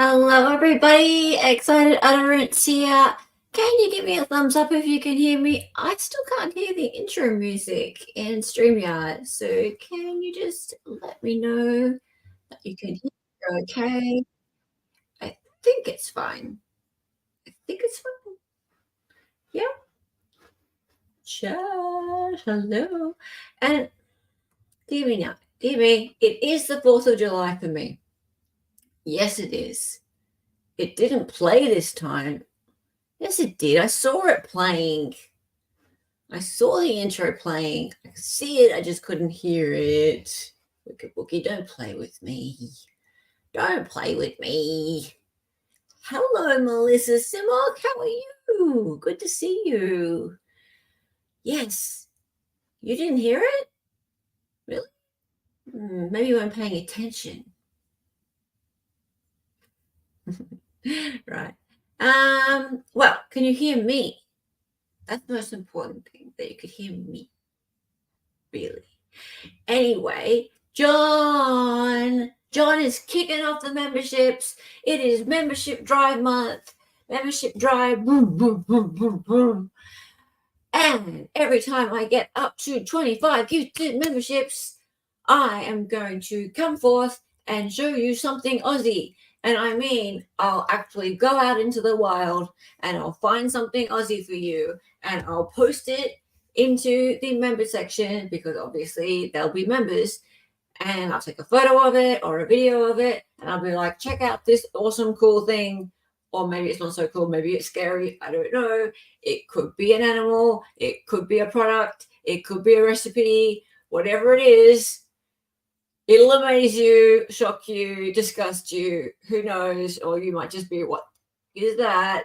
Hello, everybody. Excited utterance here. Can you give me a thumbs up if you can hear me? I still can't hear the intro music in StreamYard, so can you just let me know that you can hear? Okay. I think it's fine. I think it's fine. Yeah. Chat. Hello. And dear me now, dear me, it is the 4th of July for me. Yes, it is. It didn't play this time. Yes, it did. I saw it playing. I saw the intro playing. I could see it. I just couldn't hear it. Wicked Bookie, don't play with me. Don't play with me. Hello, Melissa Simok. How are you? Good to see you. Yes. You didn't hear it? Really? Maybe you weren't paying attention. Right. Well, can you hear me? That's the most important thing, that you could hear me. Really. Anyway, John is kicking off the memberships. It is membership drive month. Membership drive, boom, boom, boom, boom, boom. And every time I get up to 25 gifted memberships, I am going to come forth and show you something Aussie. And I mean, I'll actually go out into the wild and I'll find something Aussie for you and I'll post it into the member section, because obviously they'll be members, and I'll take a photo of it or a video of it and I'll be like, check out this awesome cool thing. Or maybe it's not so cool, maybe it's scary, I don't know. It could be an animal, it could be a product, it could be a recipe, whatever it is. It'll amaze you, shock you, disgust you, who knows, or you might just be, what is that?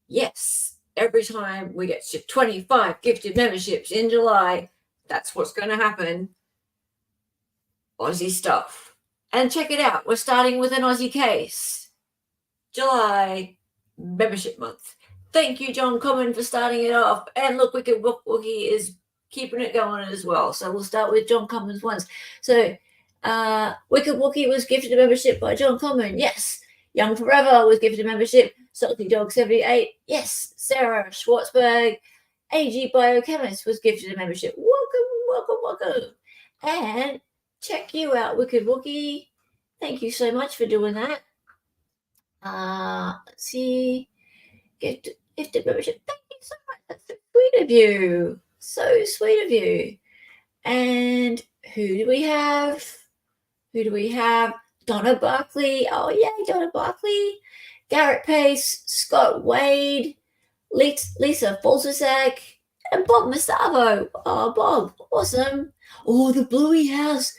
Yes, every time we get to 25 gifted memberships in July, that's what's going to happen. Aussie stuff. And check it out, we're starting with an Aussie Case. July membership month. Thank you, John Common, for starting it off. And look, Wicked Wookie is keeping it going as well. So we'll start with John Common's ones. So Wicked Wookie was gifted a membership by John Common. Yes. Young Forever was gifted a membership. Salty Dog 78. Yes. Sarah Schwartzberg, AG Biochemist, was gifted a membership. Welcome. And check you out, Wicked Wookie. Thank you so much for doing that. Let's see. Gifted membership. Thank you so much. That's so sweet of you. So sweet of you. And who do we have? Donna Barkley. Oh, yay, Donna Barkley. Garrett Pace, Scott Wade, Lisa Folczak, and Bob Masavo. Oh, Bob, awesome. Oh, the Bluey House.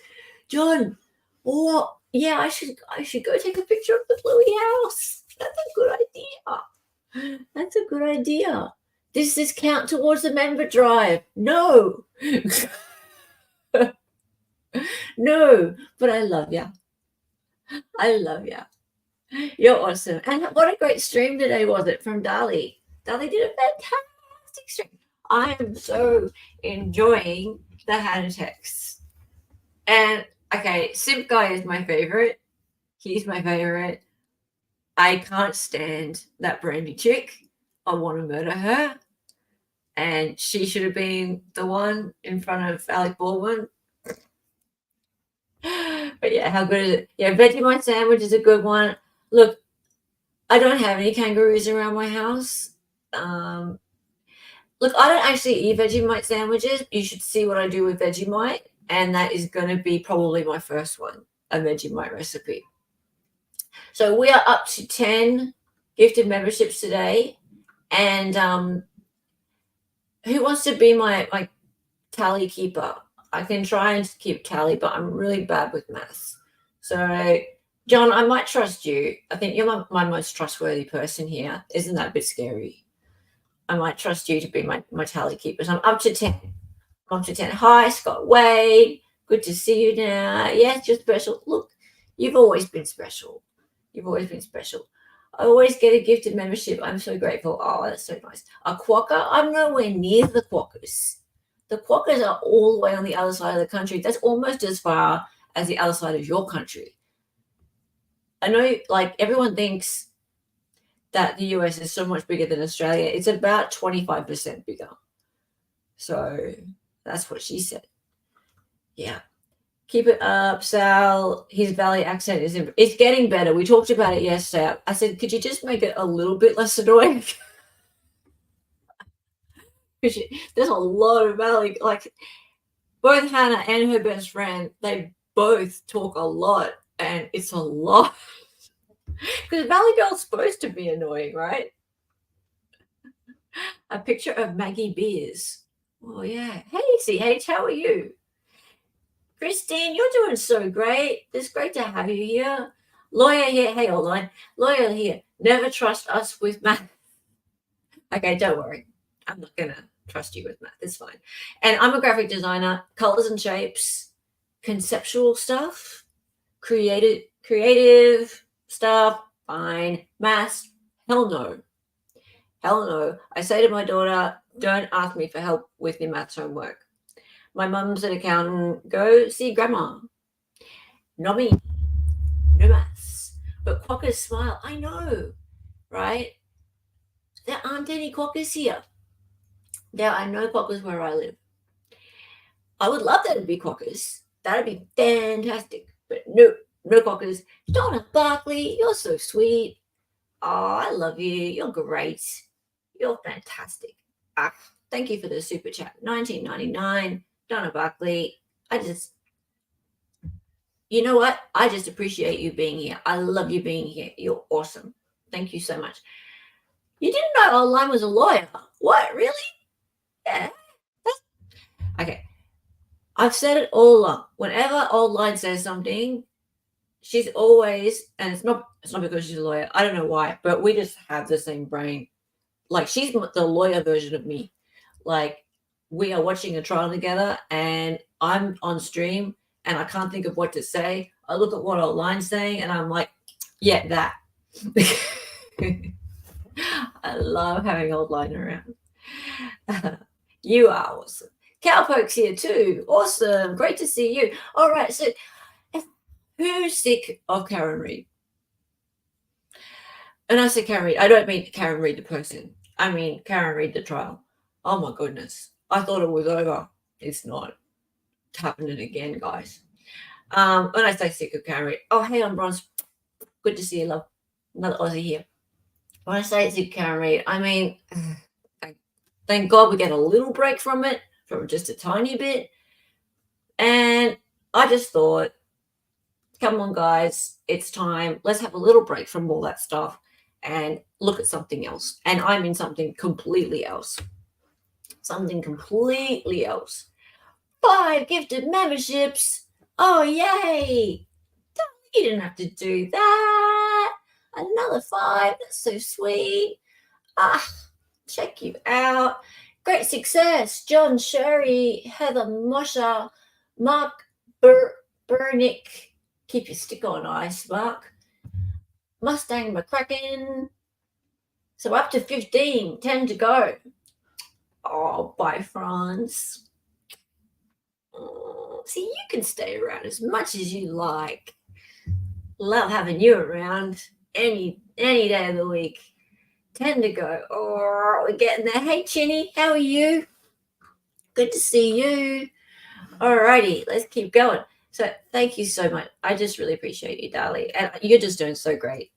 John, oh, yeah, I should go take a picture of the Bluey House. That's a good idea. That's a good idea. Does this count towards the member drive? No. No, but I love you. I love you. You're awesome. And what a great stream today was it from Dali. Dali did a fantastic stream. I am so enjoying the hand texts. And okay, Simp Guy is my favorite. He's my favorite. I can't stand that Brandy chick. I want to murder her. And she should have been the one in front of Alec Baldwin. But yeah, how good is it? Yeah, Vegemite sandwich is a good one. Look, I don't have any kangaroos around my house. Look, I don't actually eat Vegemite sandwiches. You should see what I do with Vegemite, and that is going to be probably my first one, a Vegemite recipe. So we are up to 10 gifted memberships today, and who wants to be my tally keeper? I can try and keep tally, but I'm really bad with maths. So, John, I might trust you. I think you're my most trustworthy person here. Isn't that a bit scary? I might trust you to be my tally keeper. So I'm up to 10. I'm up to 10. Hi, Scott Wade. Good to see you now. Yes, you're special. Look, you've always been special. You've always been special. I always get a gifted membership. I'm so grateful. Oh, that's so nice. A quokka? I'm nowhere near the quokkas. The quokkas are all the way on the other side of the country. That's almost as far as the other side of your country. I know, like, everyone thinks that the US is so much bigger than Australia. It's about 25% bigger. So that's what she said. Yeah. Keep it up, Sal. His Valley accent it's getting better. We talked about it yesterday. I said, could you just make it a little bit less annoying? Because there's a lot of Valley. Like, both Hannah and her best friend, they both talk a lot, and it's a lot. Because Valley Girl's supposed to be annoying, right? A picture of Maggie Beers. Oh, yeah. Hey, CH, how are you? Christine, you're doing so great. It's great to have you here. Lawyer here. Hey, online. Lawyer here. Never trust us with math. Okay, don't worry. I'm not going to trust you with math. It's fine. And I'm a graphic designer. Colors and shapes, conceptual stuff, creative stuff, fine. Maths, hell no. Hell no. I say to my daughter, don't ask me for help with your maths homework. My mum's an accountant. Go see grandma. Not me. No maths. But quackers smile. I know, right? There aren't any quackers here. There are no quackers where I live. I would love there to be quackers. That'd be fantastic. But no quackers. Donna Barkley, you're so sweet. Oh, I love you. You're great. You're fantastic. Thank you for the super chat. 1999. Donna Barkley. You know what? I just appreciate you being here. I love you being here. You're awesome. Thank you so much. You didn't know Old Line was a lawyer. What? Really? Yeah. Okay. I've said it all along. Whenever Old Line says something, she's always, and it's not because she's a lawyer. I don't know why, but we just have the same brain. Like, she's the lawyer version of me. Like, we are watching a trial together, and I'm on stream, and I can't think of what to say. I look at what Old Line's saying, and I'm like, yeah, that. I love having Old Line around. You are awesome. Cowpoke's here too. Awesome. Great to see you. All right. So, who's sick of Karen Reid? And I say Karen Reid, I don't mean Karen Reid the person. I mean Karen Reid the trial. Oh my goodness. I thought it was over. It's not. It's happening again, guys. When I say sick of Karen Reid, oh, hey, I'm Bronze. Good to see you, love. Another Aussie here. When I say sick of Karen Reid, I mean, thank God we get a little break from it, from just a tiny bit. And I just thought, come on, guys, it's time. Let's have a little break from all that stuff and look at something else. And I mean something completely else. Something completely else. 5 gifted memberships. Oh, yay. You didn't have to do that. Another 5. That's so sweet. Check you out. Great success. John Sherry, Heather Mosher, Mark Burnick. Keep your stick on ice, Mark. Mustang McCracken. So up to 15. 10 to go. Oh, bye, Franz. Oh, see, you can stay around as much as you like. Love having you around any day of the week. 10 to go. Oh, we're getting there. Hey, Chinny, how are you? Good to see you. Alrighty, let's keep going. So thank you so much. I just really appreciate you, darling. And you're just doing so great.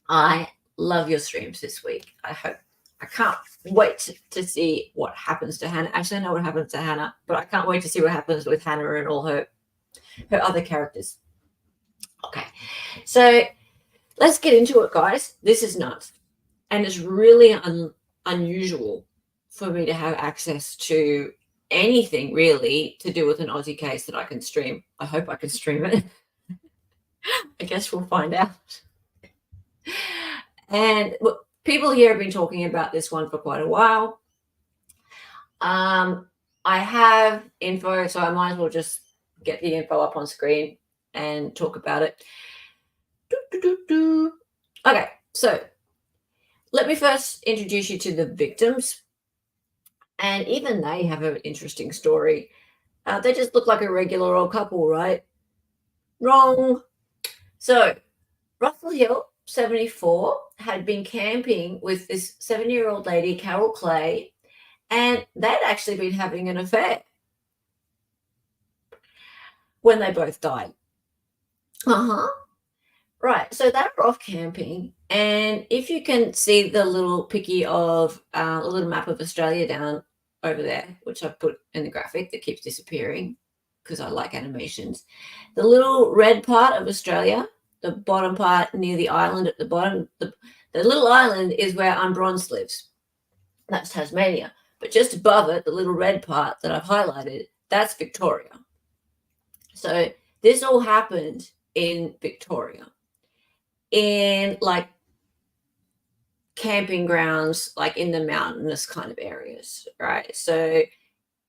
I love your streams this week. I can't wait to see what happens to Hannah. Actually, I know what happens to Hannah, but I can't wait to see what happens with Hannah and all her other characters. Okay, so let's get into it, guys. This is nuts. And it's really unusual for me to have access to anything really to do with an Aussie case that I can stream. I hope I can stream it. I guess we'll find out. And people here have been talking about this one for quite a while. I have info, so I might as well just get the info up on screen and talk about it. Okay, so let me first introduce you to the victims. And even they have an interesting story. They just look like a regular old couple, right? Wrong. So Russell Hill, 74, had been camping with this 70-year-old lady, Carol Clay, and they'd actually been having an affair when they both died. Right, so they were off camping, and if you can see the little picky of a little map of Australia down over there, which I've put in the graphic that keeps disappearing because I like animations, the little red part of Australia, the bottom part near the island at the bottom, the little island is where Unbronze lives. That's Tasmania. But just above it, the little red part that I've highlighted, that's Victoria. So this all happened in Victoria, in like camping grounds, like in the mountainous kind of areas, right? So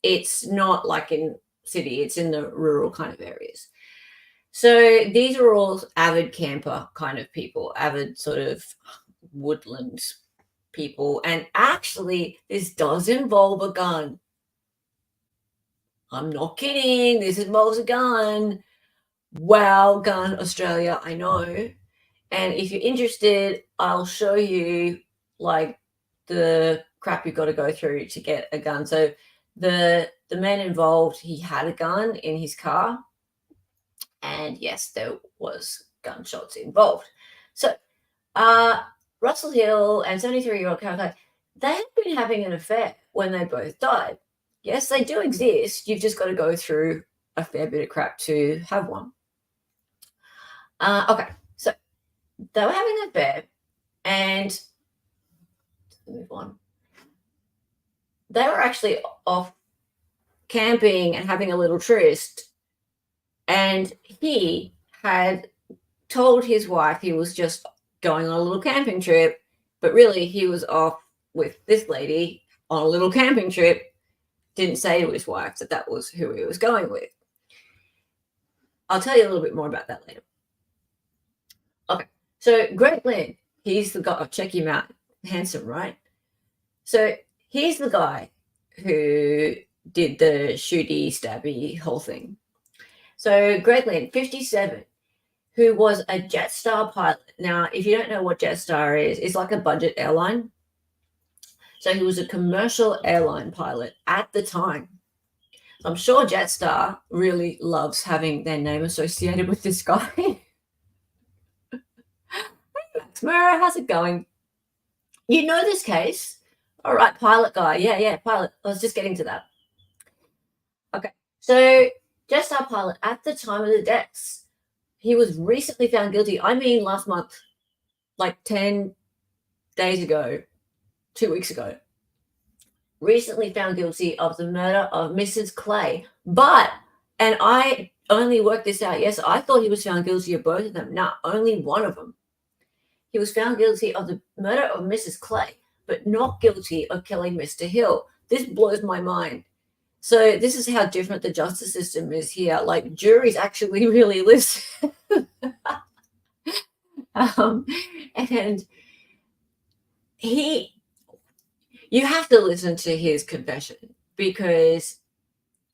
it's not like in city, it's in the rural kind of areas. So these are all avid camper kind of people, avid sort of woodland people. And actually, this does involve a gun. I'm not kidding. This involves a gun. Wow, gun Australia, I know. And if you're interested, I'll show you like the crap you've got to go through to get a gun. So the man involved, he had a gun in his car. And yes, there was gunshots involved. So Russell Hill and 73-year-old Carol Clay, they had been having an affair when they both died. Yes, they do exist. You've just got to go through a fair bit of crap to have one. Okay, so they were having an affair, and move on. They were actually off camping and having a little tryst, and he had told his wife he was just going on a little camping trip, but really he was off with this lady on a little camping trip. Didn't say to his wife that that was who he was going with. I'll tell you a little bit more about that later. Okay, so Greg Lynn, he's the guy. Oh, check him out. Handsome, right? So he's the guy who did the shooty, stabby whole thing. So Greg Lynn, 57, who was a Jetstar pilot. Now, if you don't know what Jetstar is, it's like a budget airline. So he was a commercial airline pilot at the time. I'm sure Jetstar really loves having their name associated with this guy. Hey, Max Murrah, how's it going? You know this case? All right, pilot guy. Yeah, pilot. I was just getting to that. Okay, so Jetstar pilot at the time of the deaths, he was recently found guilty. I mean, last month, like 10 days ago, 2 weeks ago. Recently found guilty of the murder of Mrs. Clay. But, and I only worked this out, yes, I thought he was found guilty of both of them. No, only one of them. He was found guilty of the murder of Mrs. Clay, but not guilty of killing Mr. Hill. This blows my mind. So this is how different the justice system is here. Like, juries actually really listen. And you have to listen to his confession because,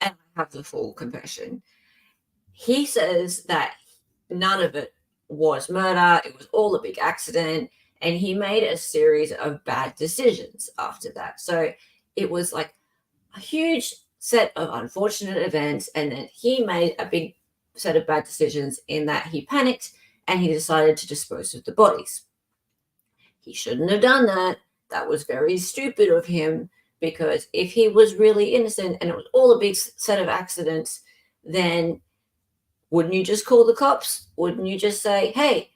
and I have the full confession, he says that none of it was murder. It was all a big accident. And he made a series of bad decisions after that. So it was like a huge set of unfortunate events. And then he made a big set of bad decisions in that he panicked and he decided to dispose of the bodies. He shouldn't have done that. That was very stupid of him, because if he was really innocent and it was all a big set of accidents, then wouldn't you just call the cops? Wouldn't you just say, hey,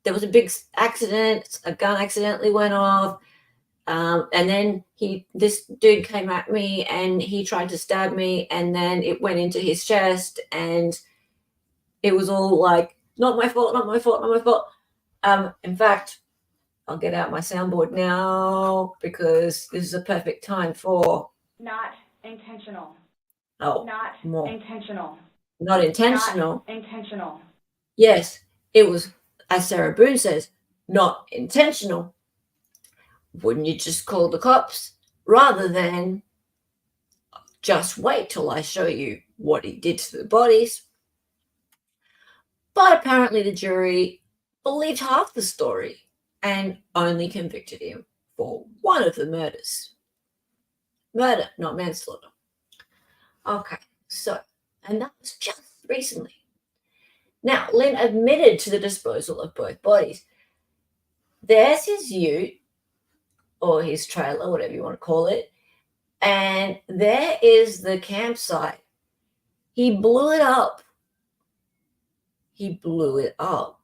there was a big accident, a gun accidentally went off, and then this dude came at me and he tried to stab me, and then it went into his chest, and it was all like, not my fault, not my fault, not my fault. In fact, I'll get out my soundboard now because this is a perfect time for not intentional. Oh, not more. intentional. Not intentional. Not intentional. Yes, it was, as Sarah Boone says, not intentional. Wouldn't you just call the cops rather than just wait till I show you what he did to the bodies? But apparently the jury believed half the story and only convicted him for one of the murders. Murder, not manslaughter. Okay, so, and that was just recently. Now, Lynn admitted to the disposal of both bodies. There's his ute, or his trailer, whatever you want to call it, and there is the campsite. He blew it up. He blew it up.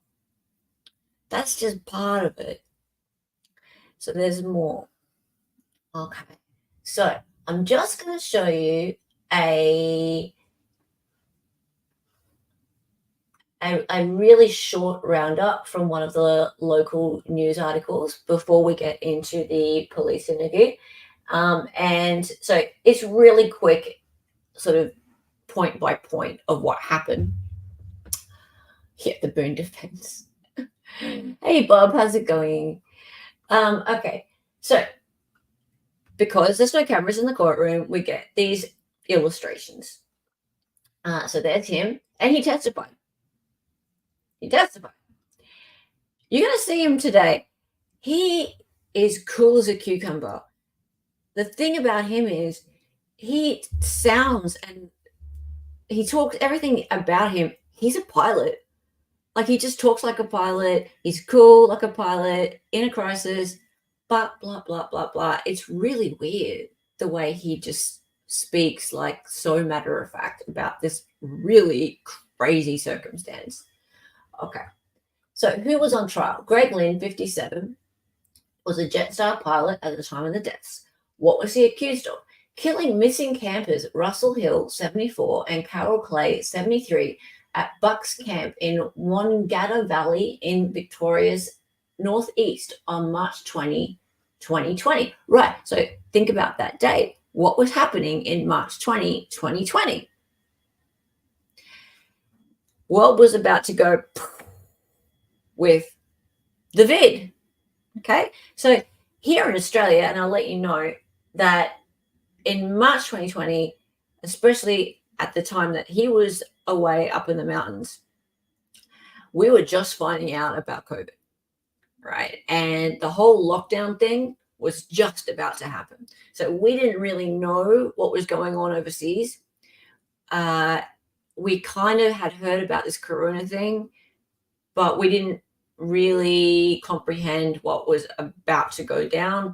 That's just part of it. So there's more. Okay, so I'm just going to show you a really short roundup from one of the local news articles before we get into the police interview. And so it's really quick, sort of point by point of what happened. Yeah, the Boone defense. Hey, Bob, how's it going? Okay, so because there's no cameras in the courtroom, we get these illustrations. So there's him, and he testified. You're going to see him today. He is cool as a cucumber. The thing about him is he sounds and he talks, everything about him, he's a pilot. Like, he just talks like a pilot. He's cool like a pilot in a crisis, blah, blah, blah, blah, blah. It's really weird the way he just speaks, like, so matter of fact about this really crazy circumstance. Okay, so who was on trial? Greg Lynn, 57, was a Jetstar pilot at the time of the deaths. What was he accused of? Killing missing campers Russell Hill, 74, and Carol Clay, 73, at Bucks Camp in Wangata Valley in Victoria's northeast on March 20, 2020. Right, so think about that date. What was happening in March 20, 2020? World was about to go with the vid. Okay, so here in Australia, and I'll let you know that in March 2020, especially at the time that he was away up in the mountains, we were just finding out about COVID, right? And the whole lockdown thing was just about to happen. So we didn't really know what was going on overseas. We kind of had heard about this corona thing, but we didn't really comprehend what was about to go down.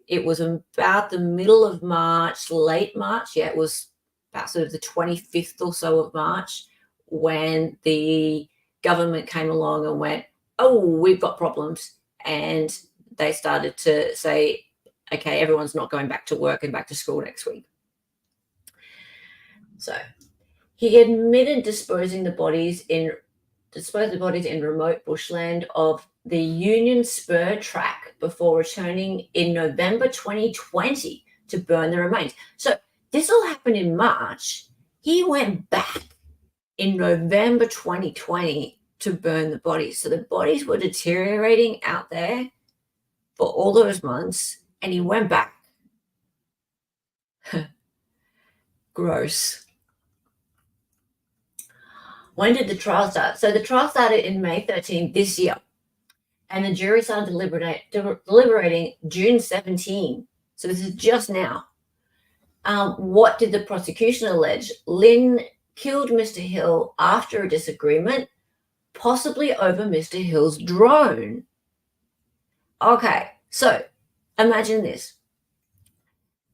It was about the middle of March, late March. Yeah, it was about sort of the 25th or so of March when the government came along and went, oh, we've got problems. And they started to say, okay, everyone's not going back to work and back to school next week. So he admitted disposing the bodies in remote bushland of the Union Spur track before returning in November 2020 to burn the remains. So this all happened in March. He went back in November 2020 to burn the bodies. So the bodies were deteriorating out there for all those months, and he went back. Gross. When did the trial start? So the trial started in May 13 this year, and the jury started deliberating June 17. So this is just now. What did the prosecution allege? Lynn killed Mr. Hill after a disagreement, possibly over Mr. Hill's drone. Okay, so imagine this.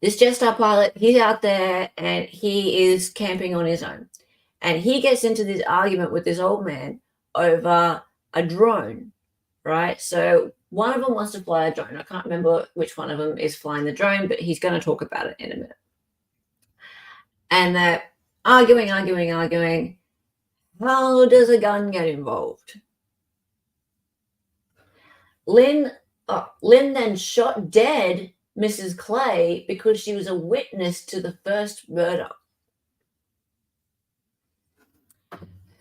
This Jetstar pilot, he's out there and he is camping on his own. And he gets into this argument with this old man over a drone, right? So one of them wants to fly a drone. I can't remember which one of them is flying the drone, but he's going to talk about it in a minute. And they're arguing. How does a gun get involved? Lynn then shot dead Mrs. Clay because she was a witness to the first murder.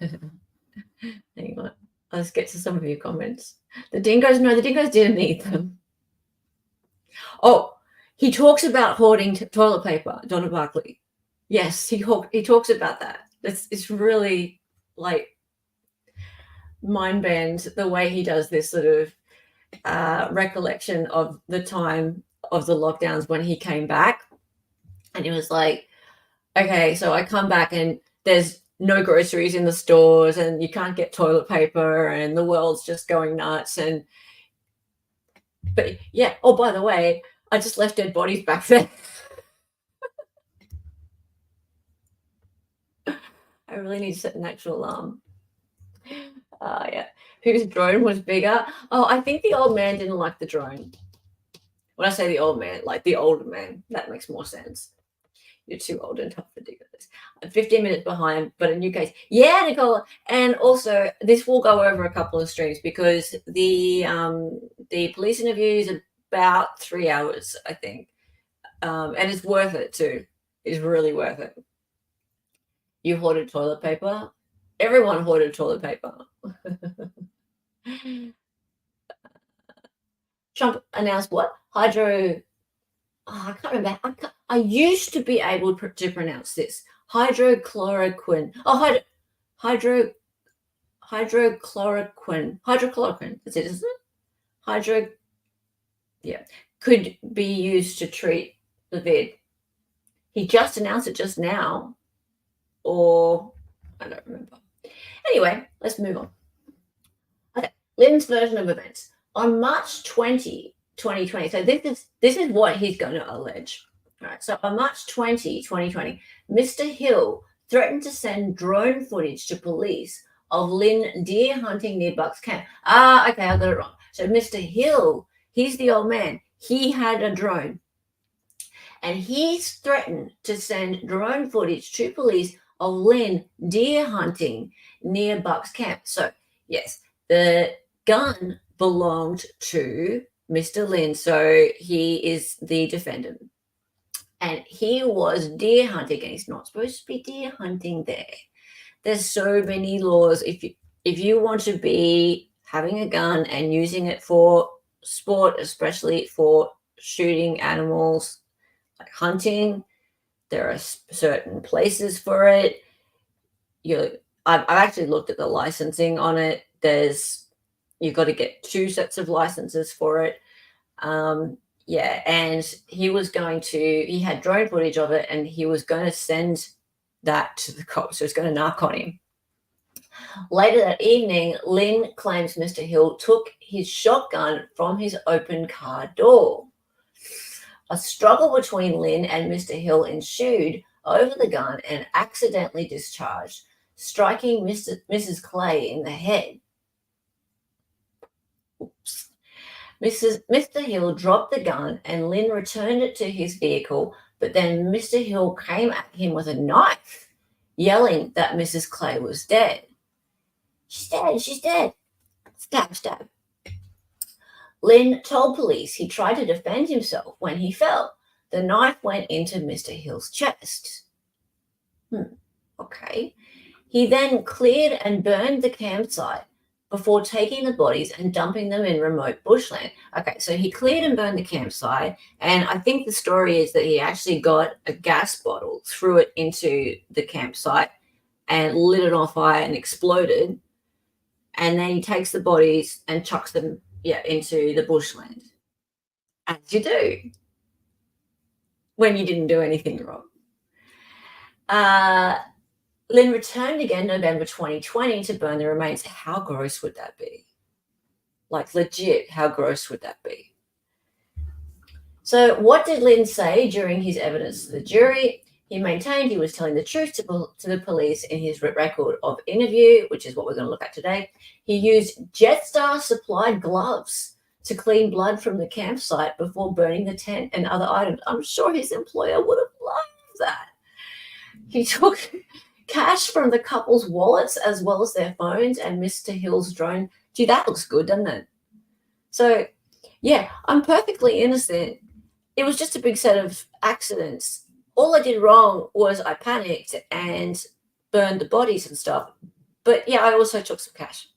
Hang on, let's get to some of your comments. The dingoes didn't eat them. Oh, he talks about hoarding toilet paper, Donna Barkley. Yes, he talks about that. It's really like, mind bend the way he does this sort of recollection of the time of the lockdowns when he came back. And he was like, okay, so I come back and there's no groceries in the stores and you can't get toilet paper and the world's just going nuts. But yeah, oh, by the way, I just left dead bodies back there. I really need to set an actual alarm. Yeah. Whose drone was bigger? Oh, I think the old man didn't like the drone. When I say the old man, like the older man, that makes more sense. You're too old and tough to do this. I'm 15 minutes behind, but a new case. Yeah, Nicole. And also, this will go over a couple of streams because the police interview is about 3 hours, I think. And it's worth it too. It's really worth it. You hoarded toilet paper? Everyone hoarded toilet paper. Trump announced what? Hydro. Oh, I can't remember. I used to be able to pronounce this. Hydrochloroquine. Oh, hydrochloroquine. Hydrochloroquine. That's it, isn't it? Yeah. Could be used to treat the vid. He just announced it just now. Or I don't remember. Anyway, let's move on. Okay. Lynn's version of events. On March 20, 2020, so this is what he's going to allege. All right, so on March 20, 2020, Mr. Hill threatened to send drone footage to police of Lynn deer hunting near Bucks Camp. Okay, I got it wrong. So Mr. Hill, he's the old man. He had a drone. And he's threatened to send drone footage to police of Lynn deer hunting near Bucks Camp. So, yes, the gun belonged to Mr. Lynn, so he is the defendant. And he was deer hunting, and he's not supposed to be deer hunting there. There's so many laws. If you want to be having a gun and using it for sport, especially for shooting animals, like hunting, there are certain places for it. I've actually looked at the licensing on it. You've got to get 2 sets of licenses for it. Yeah, and he had drone footage of it, and he was going to send that to the cops. So it's going to knock on him. Later that evening, Lynn claims Mr. Hill took his shotgun from his open car door. A struggle between Lynn and Mr. Hill ensued over the gun and accidentally discharged, striking Mrs. Clay in the head. Oops. Mr. Hill dropped the gun and Lynn returned it to his vehicle, but then Mr. Hill came at him with a knife, yelling that Mrs. Clay was dead. She's dead, she's dead. Stab, stab. Lynn told police he tried to defend himself when he fell. The knife went into Mr. Hill's chest. Okay. He then cleared and burned the campsite before taking the bodies and dumping them in remote bushland. Okay, so he cleared and burned the campsite, and I think the story is that he actually got a gas bottle, threw it into the campsite, and lit it on fire and exploded, and then he takes the bodies and chucks them into the bushland, as you do when you didn't do anything wrong. Lynn returned again November 2020 to burn the remains. How gross would that be? Like, legit, how gross would that be? So what did Lynn say during his evidence to the jury? He maintained he was telling the truth to the police in his record of interview, which is what we're going to look at today. He used Jetstar supplied gloves to clean blood from the campsite before burning the tent and other items. I'm sure his employer would have loved that. He took cash from the couple's wallets as well as their phones and Mr. Hill's drone. Gee, that looks good, doesn't it? So, yeah, I'm perfectly innocent. It was just a big set of accidents. All I did wrong was I panicked and burned the bodies and stuff. But, yeah, I also took some cash.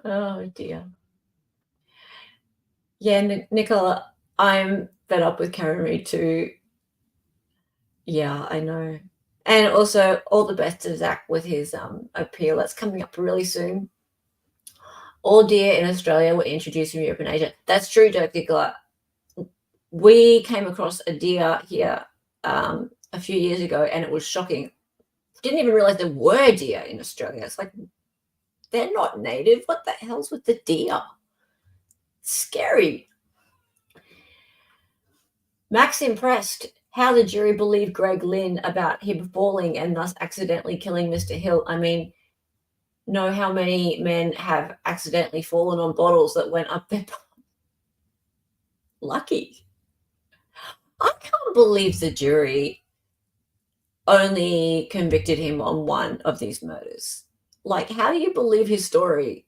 Oh, dear. Yeah, Nicola, I'm fed up with Karen Reid too. Yeah, I know. And also, all the best to Zach with his appeal. That's coming up really soon. All deer in Australia were introduced from Europe and Asia. That's true, Dirk Diggler. We came across a deer here a few years ago, and it was shocking. Didn't even realize there were deer in Australia. It's like, they're not native. What the hell's with the deer? Scary. Max impressed how the jury believed Greg Lynn about him falling and thus accidentally killing Mr. Hill. I mean, know how many men have accidentally fallen on bottles that went up their butt? Lucky. I can't believe the jury only convicted him on one of these murders. Like, how do you believe his story?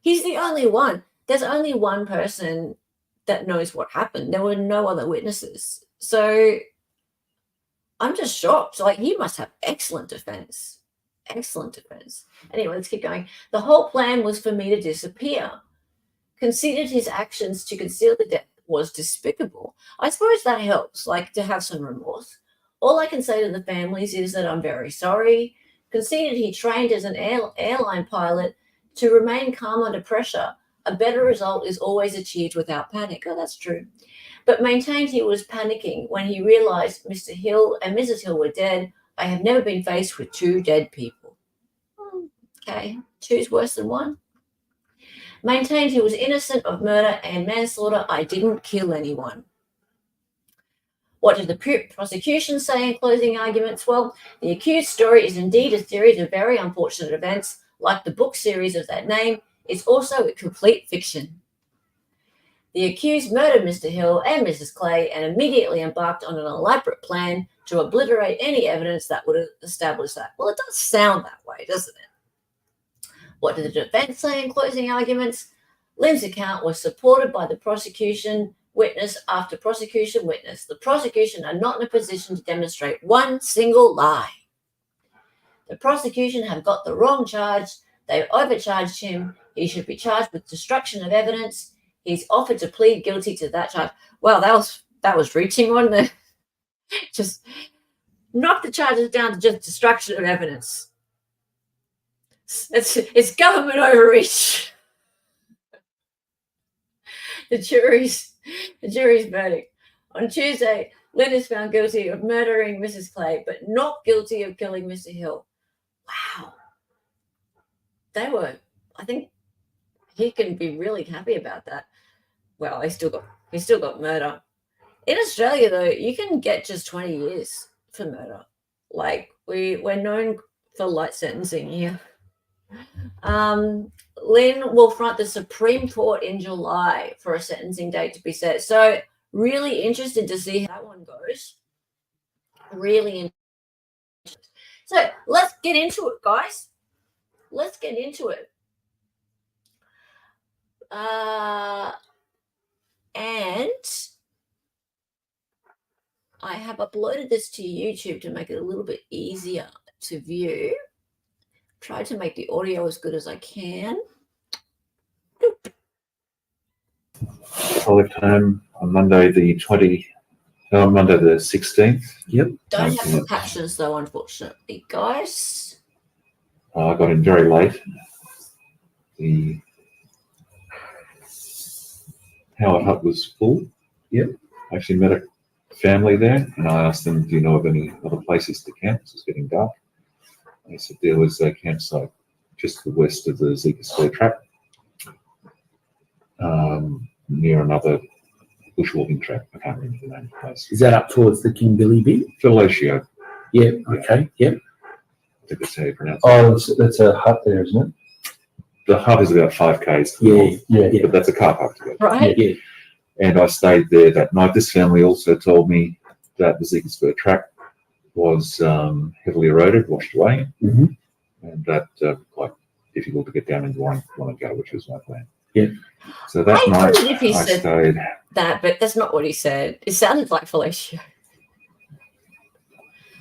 He's the only one. There's only one person that knows what happened. There were no other witnesses. So I'm just shocked. Like, he must have excellent defense. Excellent defense. Anyway, let's keep going. The whole plan was for me to disappear. Considered his actions to conceal the death was despicable. I suppose that helps, like, to have some remorse. All I can say to the families is that I'm very sorry. Conceded he trained as an airline pilot to remain calm under pressure. A better result is always achieved without panic. Oh, that's true. But maintained he was panicking when he realized Mr. Hill and Mrs. Hill were dead. I have never been faced with two dead people. Okay, two's worse than one. Maintained he was innocent of murder and manslaughter. I didn't kill anyone. What did the prosecution say in closing arguments? Well, the accused story is indeed a series of very unfortunate events. Like the book series of that name, it's also a complete fiction. The accused murdered Mr. Hill and Mrs. Clay and immediately embarked on an elaborate plan to obliterate any evidence that would establish that. Well, it does sound that way, doesn't it? What did the defense say in closing arguments? Lynn's account was supported by the prosecution witness after prosecution witness. The prosecution are not in a position to demonstrate one single lie. The prosecution have got the wrong charge. They've overcharged him. He should be charged with destruction of evidence. He's offered to plead guilty to that charge. Well, that was reaching, wasn't it? Just knock the charges down to just destruction of evidence. It's government overreach. The jury's verdict. On Tuesday, Lynn is found guilty of murdering Mrs. Clay, but not guilty of killing Mr. Hill. Wow. I think he can be really happy about that. Well, he still got murder. In Australia, though, you can get just 20 years for murder. Like, we're known for light sentencing here. Lynn will front the Supreme Court in July for a sentencing date to be set. So really interested to see how that one goes. Really interested. So let's get into it, guys. Let's get into it. And I have uploaded this to YouTube to make it a little bit easier to view. Try to make the audio as good as I can. I left home on Monday the 16th. Yep. Don't have the captions though, unfortunately, guys. I got in very late. The Howard Hut was full. Yep. I actually met a family there, and I asked them, do you know of any other places to camp? It was getting dark. They said there was a campsite just to the west of the Zika Spur Trap, near another bushwalking track. I can't remember the name of the place. Is that up towards the King Billy bit? Fellatio. Yeah, okay, yep. I think that's how you pronounce it. Oh, that's a hut there, isn't it? The hut is about 5 k's. Yeah. But that's a car park to go. Right. Yeah. And I stayed there that night. This family also told me that the Zika Spur Track was heavily eroded, washed away, Mm-hmm. and that quite difficult to get down and want to go, which was my plan. Yeah. So that night if he I said stayed. that, but that's not what he said. It sounded like fellatio.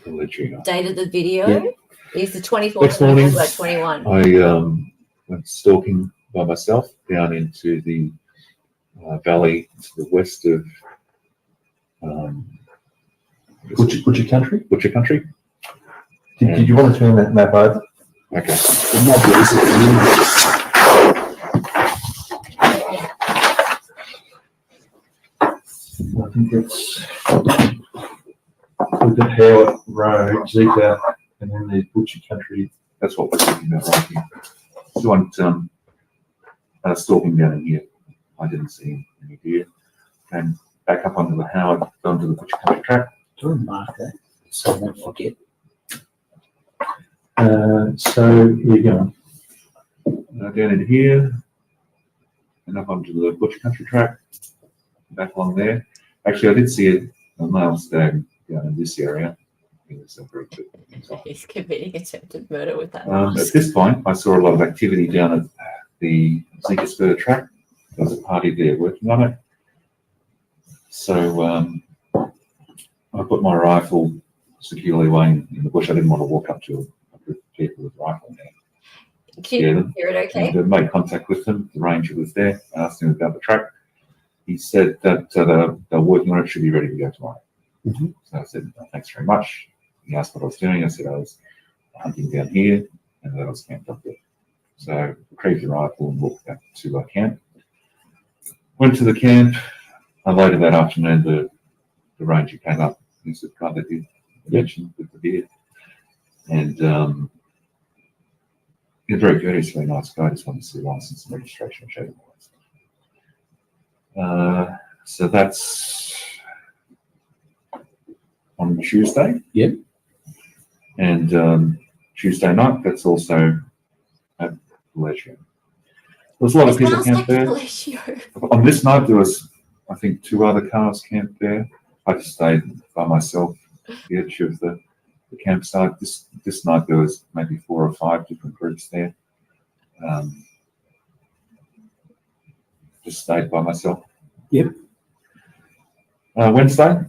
Date of the video is the 24th Next of morning, November 21. I went stalking by myself down into the valley to the west of Butcher country? Butcher country. Did you want to turn that map over? Okay. It might be easy for you. I think it's, we've got Howard Road, Zika, and then there's Butcher country. That's what we're talking about right here. The one stalking down in here. I didn't see any deer. And back up onto the Howard, onto the Butcher country track. Do you want to mark that so I won't forget? So here you go. Down in here, and up onto the Butcher country track. Back along there. Actually, I did see a male stag down in this area. It was a very good. He's committing attempted murder with that. At this point, I saw a lot of activity down at the Zika Spur track. There was a party there working on it. So I put my rifle securely away in the bush. I didn't want to walk up to a group of people with a rifle in there. Can you hear it okay? And made contact with them. The ranger was there. I asked him about the track. He said that they're working on it, should be ready to go tomorrow. Mm-hmm. So I said, thanks very much. He asked what I was doing. I said I was hunting down here and that I was camped up there. So retrieved the rifle and walked back to our camp. Went to the camp. Later that afternoon, the ranger came up and he said, God, that you mentioned with the beer. And he's very courteous, very nice guy. Just wanted to see license and registration and showed him all that stuff. So that's on Tuesday. Yep. And Tuesday night, that's also at Leisure. There's a lot of people camped there. On this night, there was, I think, 2 other cars camped there. I just stayed by myself at the edge of the campsite. This night, there was maybe 4 or 5 different groups there. Just stayed by myself. Yep. Wednesday,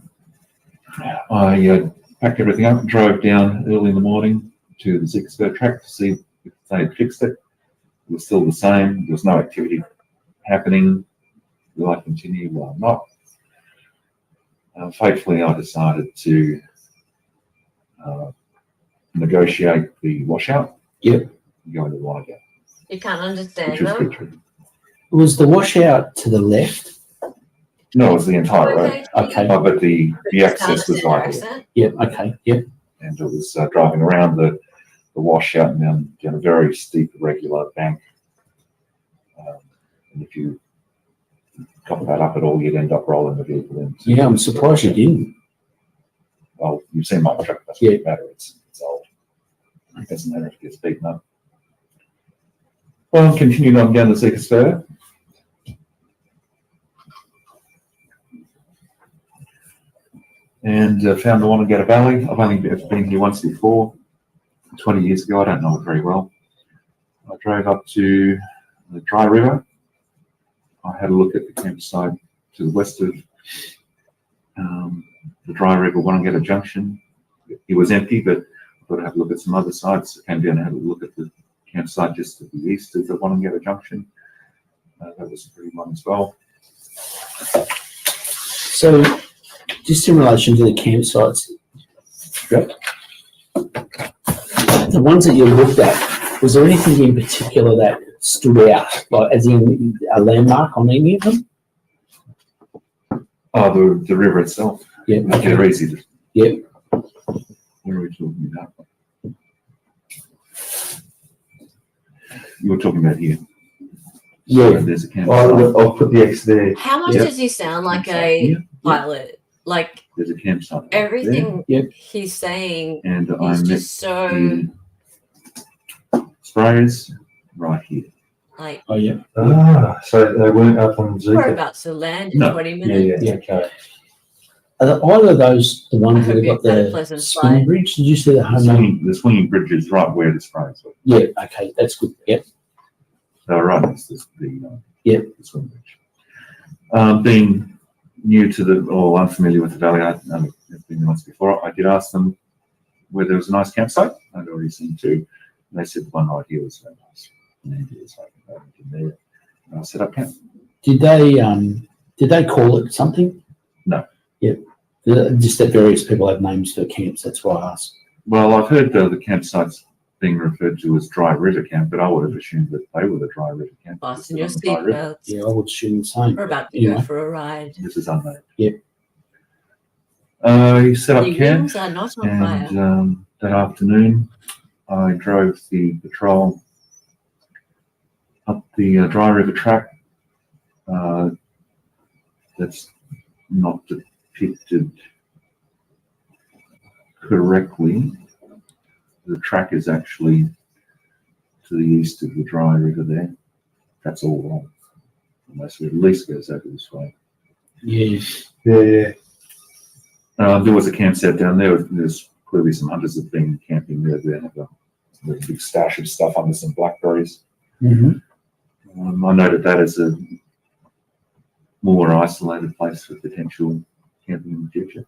I packed everything up and drove down early in the morning to the Zika Spur track to see if they had fixed it. It was still the same. There was no activity happening. Will I continue? Will I not? Faithfully, I decided to negotiate the washout. Yep. And go into the Viagra. You can't understand Which was them. pretty tricky. Was the washout to the left? No, it was the entire road. Okay. Oh, but the access was right here. accent. Yep. Okay. Yep. And it was driving around the washout and down a very steep, irregular bank. And if you cop that up at all, you'd end up rolling the vehicle into. Yeah, I'm surprised you didn't. Well, you've seen my truck. That doesn't matter. It's old. It doesn't matter if it gets beaten up. Well, continued on down the Zika Spur. And found the Wanagata Valley. I've only been here once before, 20 years ago. I don't know it very well. I drove up to the Dry River. I had a look at the campsite to the west of the Dry River, Wanagata Junction. It was empty, but I thought I'd have a look at some other sites. I came down and had a look at the campsite just to the east of the Wanagata Junction. That was a pretty one as well. So, just in relation to the campsites, Yep. the ones that you looked at, was there anything in particular that stood out, like as in a landmark on any of them? Oh, the river itself. Yeah. They're easy to. Yep. Where are we talking about? You were talking about here. Yeah. So there's a campsite. I'll put the X there. How much Yep. does he sound like a Yeah. pilot? Like There's a campsite. right everything Yep. he's saying there. And I is met just so the sprayers right here. like Oh, yeah. So they weren't up on we're Zika. about to land in No. 20 minutes. Yeah. Okay. Are either of those the ones I that hope have got you've had a the pleasant swing flight. bridge? Did you see the The home? swinging bridge is right where the sprayers were. Yeah. Okay, that's good. Yep. They're right next to Yep. the swing bridge. Being new to or unfamiliar with the valley, I've been there once before. I did ask them where there was a nice campsite. I'd already seen 2. And they said the one right here was very nice. And it is, so I can go in there. And I set up camp. Did they call it something? No. Yep. Just that various people have names for camps, that's why I asked. Well, I've heard the campsites being referred to as dry river camp, but I would have assumed that they were the dry river camp. Fasten your This is on the dry river. seatbelts. Yeah, I would assume the same. We're about to Anyway. go for a ride. This is unknown. Yep. He set up The camp, wings are not on fire. and that afternoon I drove the patrol up the dry river track. That's not depicted correctly. The track is actually to the east of the dry river there. That's all wrong. Unless it at least goes over this way. Yes. Yeah. There was a campsite down there. There's clearly some hunters have been camping there. They have a big stash of stuff under some blackberries. Mm-hmm. I noted that as a more isolated place for potential camping in the future.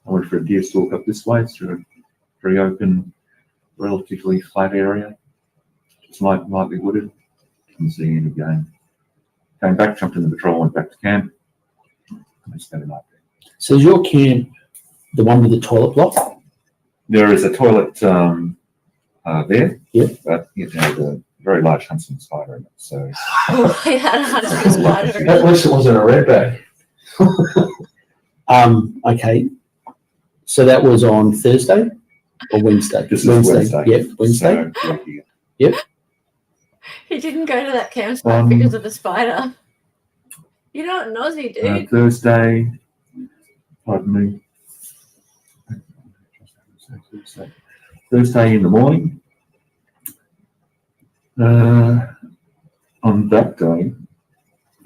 I went for a deer stalk up this way through a very open, relatively flat area. It's lightly wooded. Didn't see any game. Came back, jumped in the patrol, went back to camp. I spent a night there. So is your camp the one with the toilet block? There is a toilet there. Yep. But it had a very large huntsman spider in it. So Oh, I had a huntsman spider. At least it wasn't a redback. Okay. So that was on Thursday or Wednesday? this is Wednesday. Yep, Wednesday. So we're here. He didn't go to that campsite because of a spider. You're not an Aussie, dude. Thursday, pardon me. Thursday in the morning. On that day,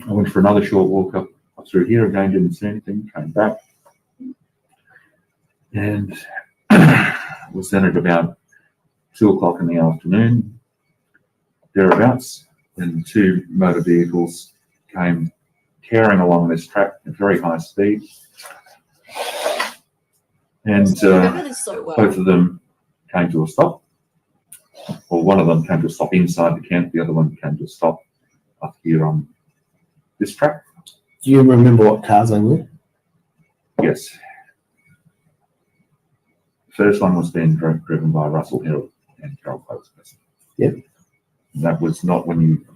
I went for another short walk up through here. Again, didn't see anything. Came back, and was then at about 2:00 in the afternoon, thereabouts, and two motor vehicles came tearing along this track at very high speed. And I remember this so well. both of them came to a stop. Well, one of them came to a stop inside the camp. The other one came to a stop up here on this track. Do you remember what cars they were? Yes. The first one was being driven by Russell Hill and Carol Close. Yep. And that was not when you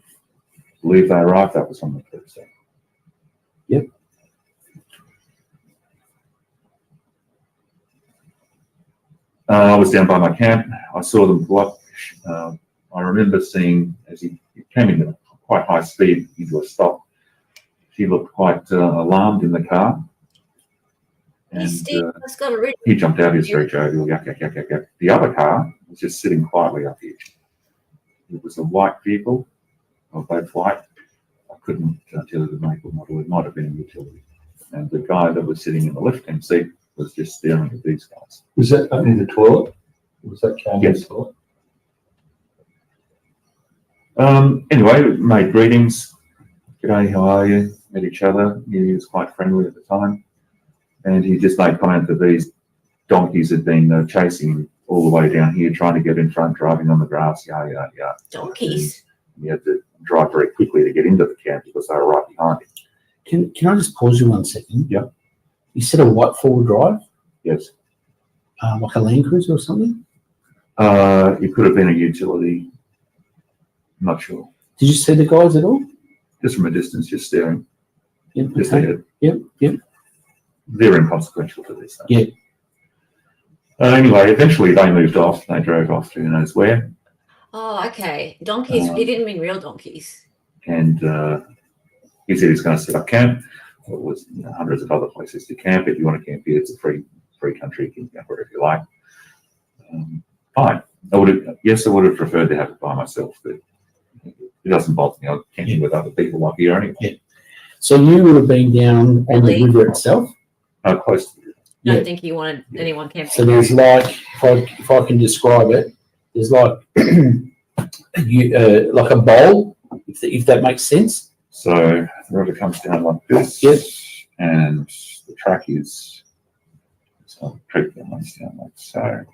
believe they arrived. That was on the Thursday. Yep. I was down by my camp. I saw them pull up. I remember seeing as he came in at quite high speed into a stop. He looked quite alarmed in the car. And Steve's got a rid. he jumped out. He was very jovial. Yak, yak, yak, yak, yak. The other car was just sitting quietly up here. It was a white vehicle, or both white. I couldn't tell you the make or model. It might have been a utility. And the guy that was sitting in the left-hand seat was just staring at these guys. Was that only the toilet? Was that counting Yes. the toilet? Anyway, we made greetings. G'day, how are you? Met each other. He was quite friendly at the time. And he just made comment that these donkeys had been chasing him all the way down here, trying to get in front, driving on the grass. Yeah. Donkeys. He had to drive very quickly to get into the camp because they were right behind him. Can I just pause you 1 second? Yeah. You said a white four-wheel drive, Yes. like a Land Cruiser or something? It could have been a utility. I'm not sure. Did you see the guys at all? Just from a distance, just staring. Yep. Just Okay. ahead. Yep. They're inconsequential to this. Though. Yeah. Anyway, eventually they moved off. They drove off to who knows where. Oh, okay. Donkeys. He didn't mean real donkeys. And he said he's going to set up camp. There was hundreds of other places to camp. If you want to camp here, it's a free country. You can camp wherever you like. Fine. I would have preferred to have it by myself, but it doesn't bother me. I'm camping with other people up here anyway. Yeah. So you would have been down on the Really? river itself? Close to the I don't Yeah. think he wanted anyone camping. So there's like, if I can describe it, there's like, like a bowl, if that makes sense. So the river comes down like this. Yep. And the track is, so the creek that runs down like so.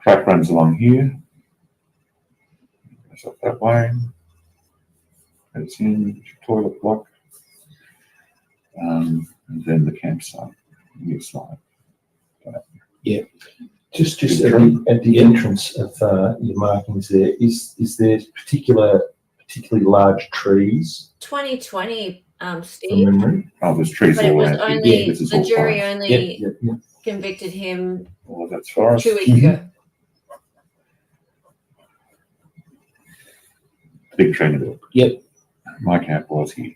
Track runs along here. Goes up that way. Goes in, toilet block. and then the campsite. New slide. Just at the entrance of your markings there, is there particularly large trees 2020, from Steve. memory? Oh, there's trees But it all was around. only This is the all jury forest. only Yeah. convicted him All of that's forest. 2 weeks ago. Big tree in the book. Yep. My camp was here.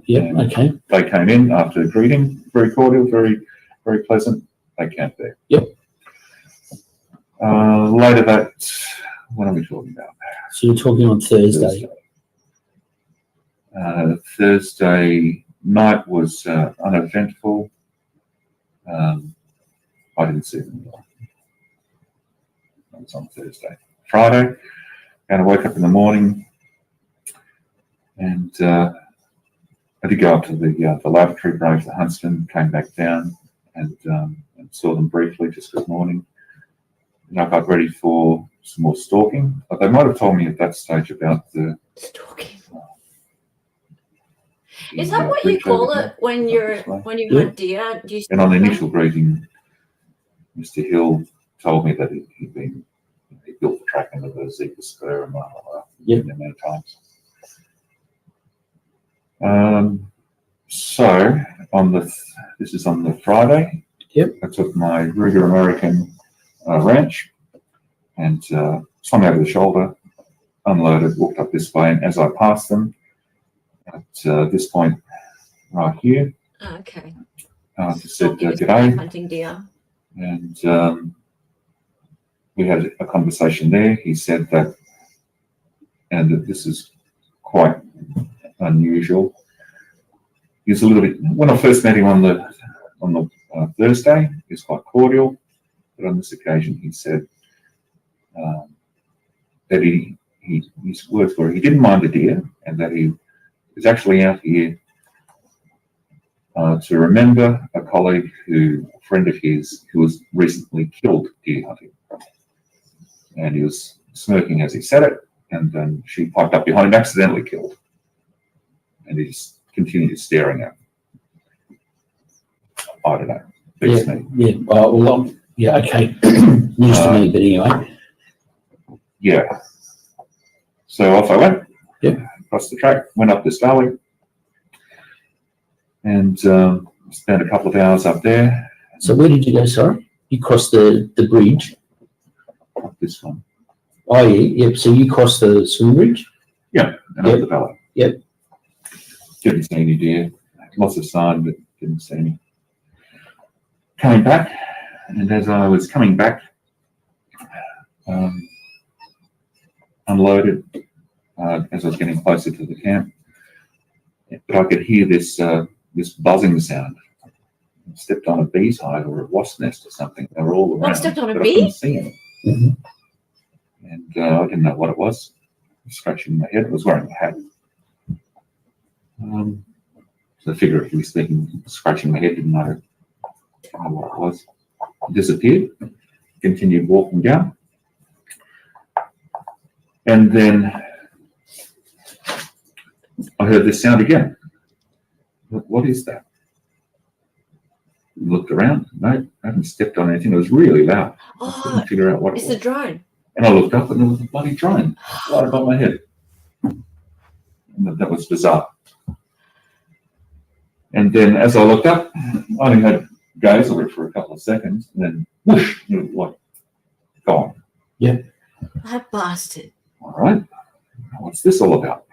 Yep, okay. They came in after greeting, very cordial, very, very pleasant. They camped there. Yep. Later that, what are we talking about? So you're talking on Thursday. Thursday night was uneventful. I didn't see them. That was on Thursday. Friday, and I woke up in the morning, and I did go up to the lavatory, brave the Huntsman, came back down, and saw them briefly just this morning. And I got ready for some more stalking. But they might have told me at that stage about the Stalking. Is that what you breach call over it when here. you hunt deer? Do you And on the stalk them? initial greeting, Mr. Hill told me that he built the track into the zebra spur and blah, blah, blah. Yep. Many times. So this is on the Friday. Yep. I took my Ruger American ranch and swung over the shoulder, unloaded, walked up this way, and as I passed them at this point right here, Oh, okay. just said Stalking is g'day, hunting deer. and we had a conversation there. He said that, and that this is quite unusual. He was a little bit, when I first met him on the Thursday, he was quite cordial, but on this occasion he said that his words were he didn't mind the deer, and that he was actually out here to remember a colleague a friend of his, who was recently killed deer hunting. And he was smirking as he said it, and then she piped up behind him, accidentally killed. And he just continued staring at him. I don't know. Beats me. Yeah, well, yeah, okay. News to me, but anyway. Yeah. So off I went. Yep. Across the track, went up this valley, and spent a couple of hours up there. So where did you go, sorry? You crossed the bridge. Up this one. Oh, yeah, yep. So you crossed the swing bridge? Yeah, and Yep. up the valley. Yep. Didn't see any deer. Lots of sign, but didn't see any. Coming back, and as I was coming back, unloaded as I was getting closer to the camp, but I could hear this buzzing sound. I stepped on a bee's hive or a wasp nest or something. They were all around. What, stepped on a but I bee? couldn't see them. Mm-hmm. And I didn't know what it was. I was scratching my head. I was wearing a hat. So figuratively speaking, scratching my head, didn't know what it was. It disappeared. Continued walking down. And then I heard this sound again. What is that? Looked around. No, I haven't stepped on anything. It was really loud. I Oh, couldn't figure out what it it's was. the drone. And I looked up and there was a bloody drone right above my head. And that was bizarre. And then as I looked up, I only had gaze over it for a couple of seconds, and then whoosh, it was like gone. That bastard. All right, what's this all about?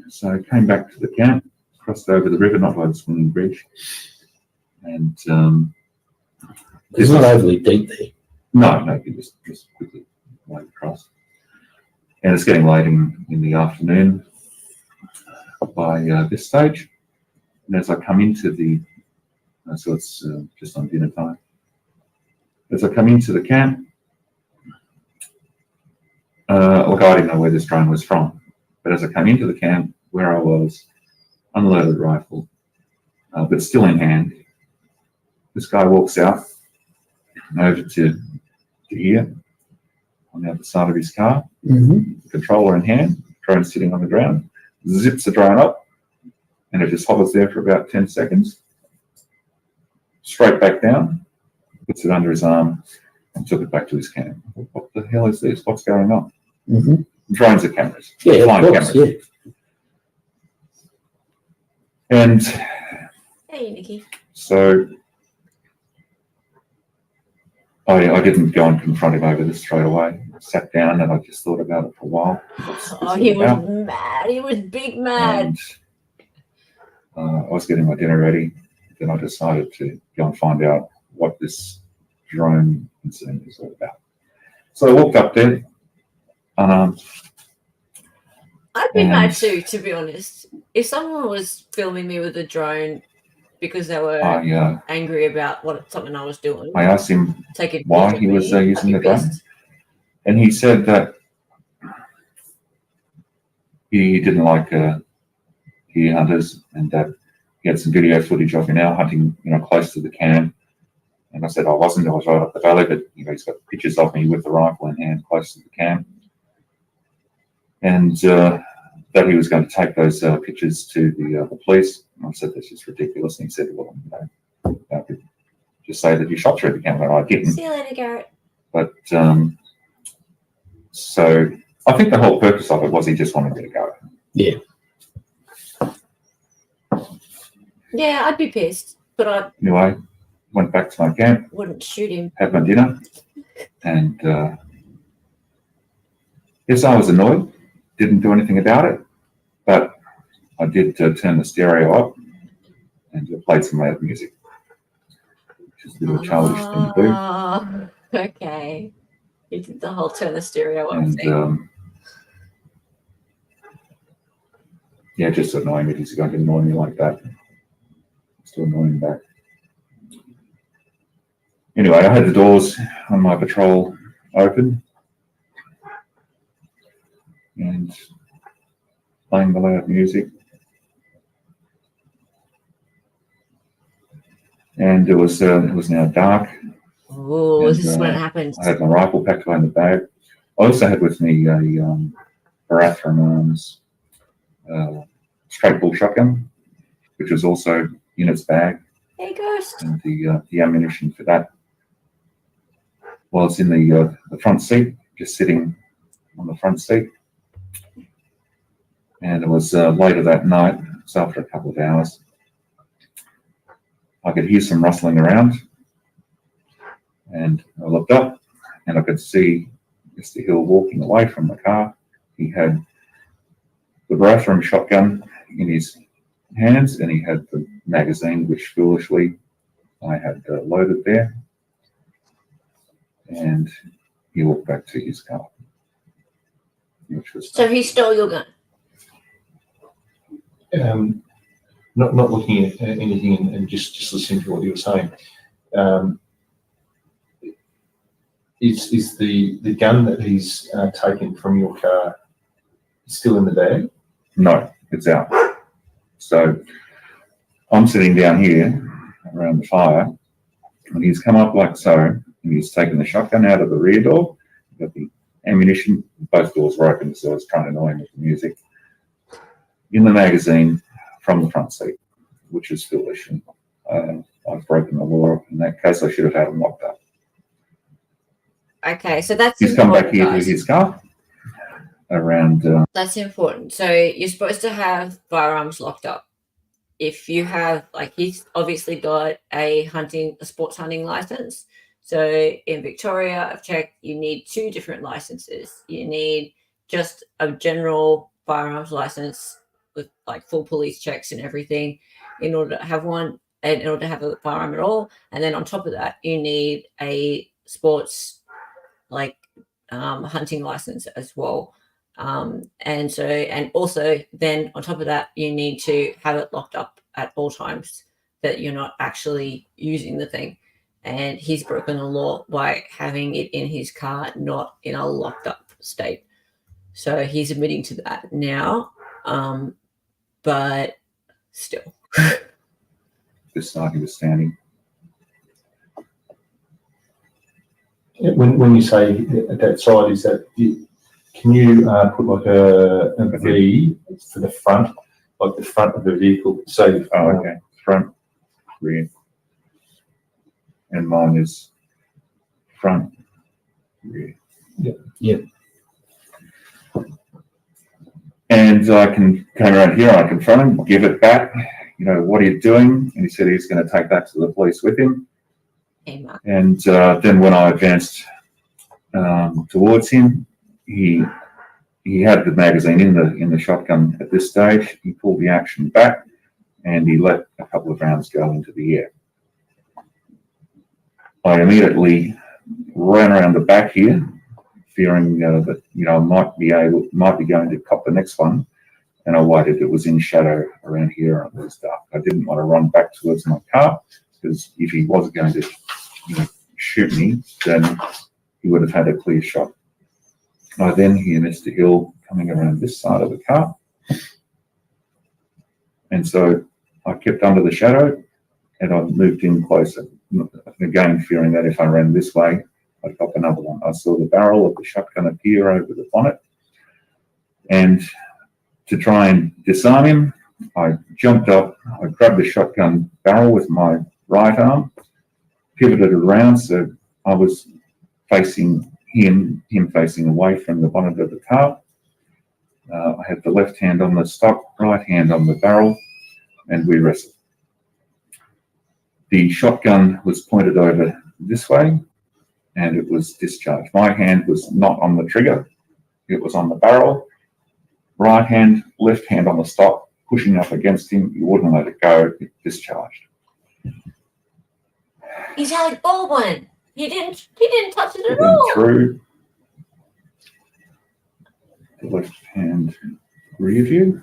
So I came back to the camp, crossed over the river, not by the swimming bridge, and It's not overly deep there. no, you just quickly wade across. And it's getting late in the afternoon by this stage. And as I come into so it's just on dinner time. As I come into the camp, look, I didn't know where this drone was from, but as I came into the camp, where I was, unloaded rifle, but still in hand, this guy walks out over to here on the other side of his car, Mm-hmm. controller in hand, drone sitting on the ground, zips the drone up, and it just hovers there for about 10 seconds. Straight back down, puts it under his arm, and took it back to his cam. What the hell is this? What's going on? Mm-hmm. Drones are cameras. Yeah, Flying of course, cameras. yeah. And Hey, Nikki. so I didn't go and confront him over this straight away. I sat down and I just thought about it for a while. What's Oh, this he was about? mad. He was big mad. And I was getting my dinner ready. Then I decided to go and find out what this drone incident is all about. So I walked up there, unarmed. I'd be and- mad too, to be honest. If someone was filming me with a drone because they were angry about something I was doing, I asked him taking why he was using the drone, and he said that he didn't like deer hunters, and that he had some video footage of me now hunting, close to the cam. And I said I wasn't. I was right up the valley, but he's got pictures of me with the rifle in hand, close to the cam, and that he was going to take those pictures to the police. And I said, "This is ridiculous." And he said, "Well, I could just say that you shot through the camera." I didn't. See you later, Garrett. But so I think the whole purpose of it was he just wanted me to go. Yeah. Yeah, I'd be pissed, but I Anyway, went back to my camp, wouldn't shoot him. had my dinner, and yes, I was annoyed. Didn't do anything about it, but I did turn the stereo up and played some loud music, which is a bit of a childish thing to do. Oh, okay. You did the whole turn the stereo up And thing. yeah, just annoying me. He's going to annoy me like that. Still annoying back. Anyway, I had the doors on my patrol open and playing the loud music. And it was now dark. Oh, and, this is when it happens. I had my rifle packed away in the bag. I also had with me a Barathrun Arms straight bull shotgun, which was also in its bag, Hey, Ghost. and the ammunition for that was in the front seat, just sitting on the front seat. And it was later that night, so after a couple of hours, I could hear some rustling around, and I looked up and I could see Mr. Hill walking away from the car. He had the Barathrun shotgun in his hands, and he had the magazine, which foolishly I had loaded there. And he walked back to his car, which was So he stole your gun. Not looking at anything and just listening to what you were saying. Is the gun that he's taken from your car still in the bag? No, it's out. So I'm sitting down here around the fire, and he's come up like so, and he's taken the shotgun out of the rear door, got the ammunition, both doors were open, so I was trying to annoy him with the music, in the magazine from the front seat, which is foolish. And I've broken the law. In that case, I should have had him locked up. Okay, so that's He's come back important, here to guys. his car around. That's important. So you're supposed to have firearms locked up. If you have, like, he's obviously got a sports hunting license. So in Victoria, I've checked, you need 2 different licenses. You need just a general firearms license with like full police checks and everything in order to have one, and in order to have a firearm at all. And then on top of that, you need a sports hunting license as well. And also then on top of that, you need to have it locked up at all times, that you're not actually using the thing. And he's broken the law by having it in his car, not in a locked up state. So he's admitting to that now, but still. This side he was standing. When you say at that side, is that can you put like a V for the front like the front of the vehicle. So, Oh, okay. Front, rear. And mine is front, rear. Yep. And I can come around here, I confront him, give it back. You know, what are you doing? And he said he's going to take that to the police with him. Hey, Mark. And then when I advanced towards him, he had the magazine in the shotgun at this stage. He pulled the action back and he let a couple of rounds go into the air. I immediately ran around the back here, fearing that I might be going to cop the next one. And I waited. It was in shadow around here and it was dark. I didn't want to run back towards my car because if he was going to shoot me, then he would have had a clear shot. I then hear Mr. Hill coming around this side of the car. And so I kept under the shadow and I moved in closer, again fearing that if I ran this way, I'd cop another one. I saw the barrel of the shotgun appear over the bonnet. And to try and disarm him, I jumped up, I grabbed the shotgun barrel with my right arm, pivoted around so I was facing him facing away from the bonnet of the car. I had the left hand on the stock, right hand on the barrel, and we wrestled. The shotgun was pointed over this way, and it was discharged. My hand was not on the trigger, it was on the barrel. Right hand, left hand on the stock, pushing up against him. He wouldn't let it go, it discharged. He's Alec Baldwin. He didn't touch it It at went all. through the left hand rear view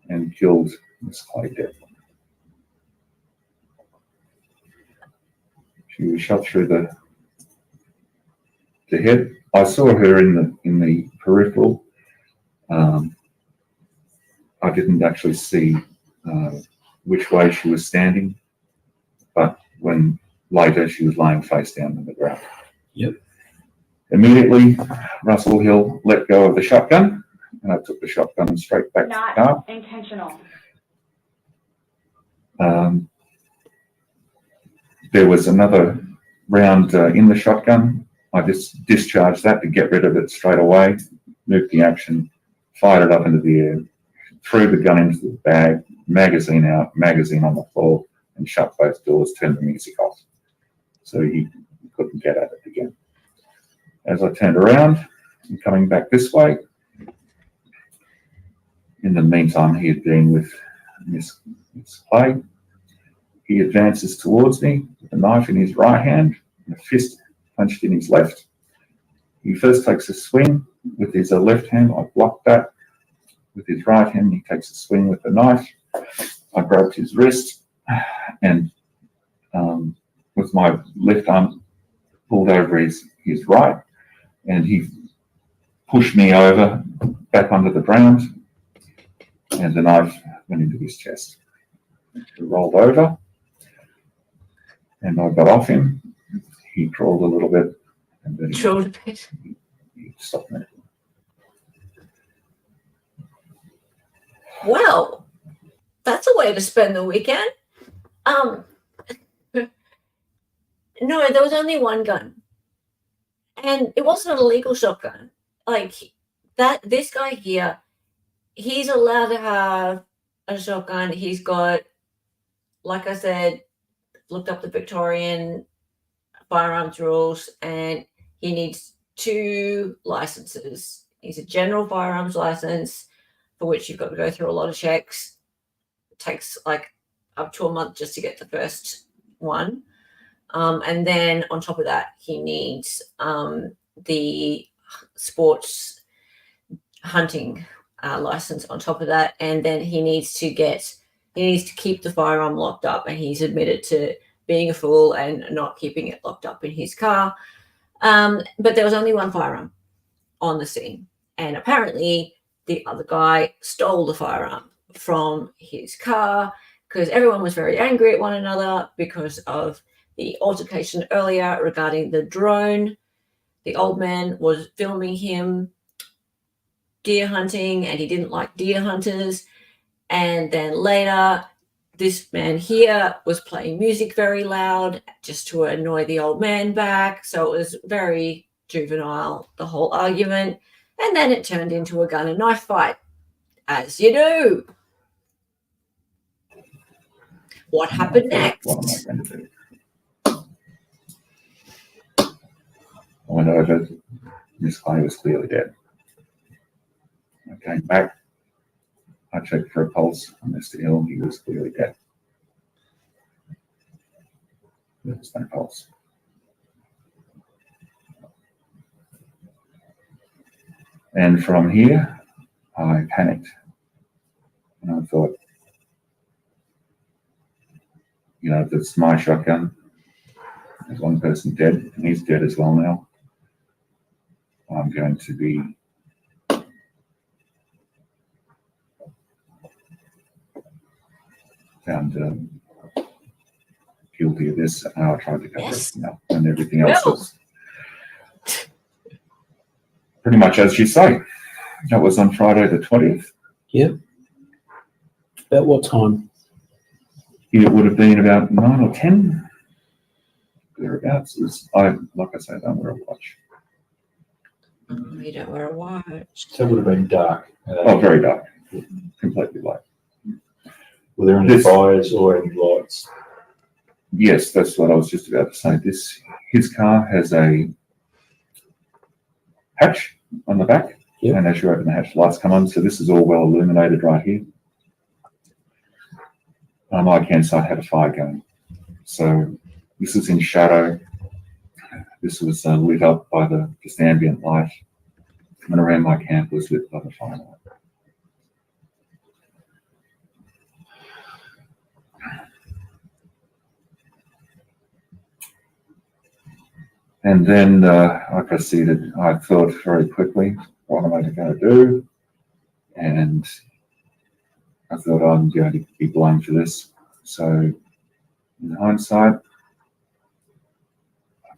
and killed Miss Clay dead. She was shot through the head. I saw her in the peripheral. I didn't actually see which way she was standing, but when later she was lying face down on the ground. Yep. Immediately, Russell Hill let go of the shotgun, and I took the shotgun straight back to the car. Not intentional. There was another round in the shotgun. I just discharged that to get rid of it straight away, moved the action, fired it up into the air, threw the gun into the bag, magazine out, magazine on the floor, and shut both doors, turned the music off. So he couldn't get at it again. As I turned around and coming back this way, in the meantime, he had been with Miss Clay. He advances towards me with a knife in his right hand and a fist punched in his left. He first takes a swing with his left hand. I blocked that. With his right hand, he takes a swing with the knife. I grabbed his wrist and with my left arm pulled over his right, and he pushed me over back onto the ground, and the knife went into his chest. He rolled over, and I got off him. He crawled a little bit, and then he stopped me. Well, that's a way to spend the weekend. No, there was only one gun. And it wasn't a legal shotgun. Like that, this guy here, he's allowed to have a shotgun. He's got, like I said, looked up the Victorian firearms rules, and he needs 2 licenses. He's a general firearms license, for which you've got to go through a lot of checks. It takes like up to a month just to get the first one. And then on top of that, he needs the sports hunting license on top of that. And then he needs to keep the firearm locked up, and he's admitted to being a fool and not keeping it locked up in his car. But there was only one firearm on the scene. And apparently the other guy stole the firearm from his car because everyone was very angry at one another because of the altercation earlier regarding the drone. The old man was filming him deer hunting and he didn't like deer hunters. And then later, this man here was playing music very loud just to annoy the old man back. So it was very juvenile, the whole argument. And then it turned into a gun and knife fight, as you do. What happened next? What am I going to do? I went over. Miss Clay was clearly dead. I came back. I checked for a pulse on Mr. Hill. He was clearly dead. There was no pulse. And from here, I panicked. And I thought, you know, that's my shotgun. There's one person dead, and he's dead as well now. I'm going to be found guilty of this. And I tried to cover everything up, and everything else was pretty much as you say. That was on Friday the 20th. Yep. About what time? It would have been about 9 or 10, thereabouts. Like I say, I don't wear a watch. Oh, you don't wear a watch. So it would have been dark. Oh, very dark, completely light. Were there any fires or any lights? Yes, that's what I was just about to say. His car has a hatch on the back, and as you open the hatch, lights come on. So this is all well illuminated right here. On my campsite had a fire going, so this is in shadow. This was lit up by just ambient light, and around my camp was lit by the fire light. And then I proceeded. I thought very quickly, what am I going to do? And I thought I'm going to be blamed for this. So, in hindsight,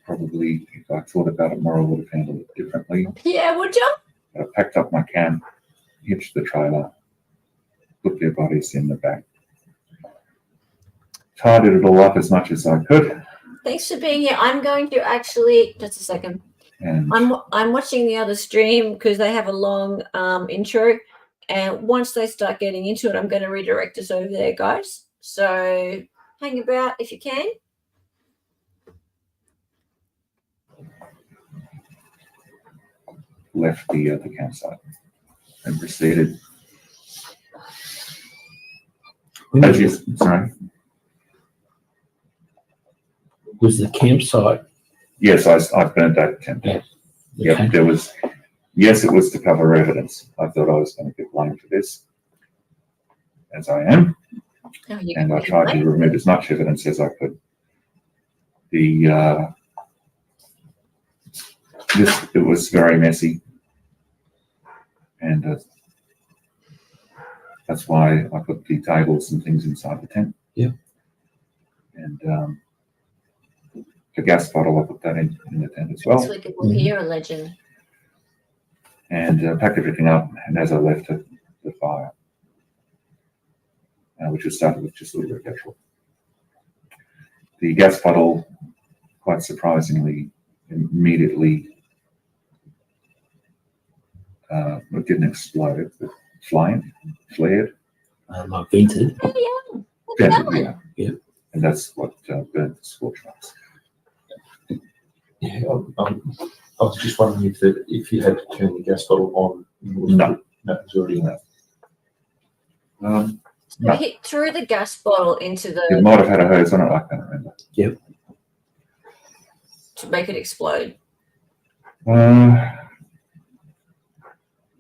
probably, if I thought about it more, I would have handled it differently. Yeah, would you? I packed up my camp, hitched the trailer, put their bodies in the back, tidied it all up as much as I could. Thanks for being here. I'm going to actually, just a second. And I'm watching the other stream because they have a long intro. And once they start getting into it, I'm going to redirect us over there, guys. So hang about if you can. left the campsite and proceeded. Sorry. Was the campsite? Yes, I burnt that tent. Yeah. Yep, Okay. there was. Yes, it was to cover evidence. I thought I was going to get blamed for this, as I am, and I tried to remove as much evidence as I could. It was very messy, and that's why I put the tables and things inside the tent. Yeah. And the gas bottle, I put that in the tent as well. So we could hear a legend. And packed everything up, and as I left the fire, which was started with just a little bit of petrol. The gas bottle, quite surprisingly, immediately, it didn't explode, but flared. Like vented. Yeah. Yeah. And that's what burnt the scorch marks. Yeah, I was just wondering if you had to turn the gas bottle on. No. No, it was already enough. So he threw the gas bottle into It might have had a hose on it, I can't remember. Yep. to make it explode.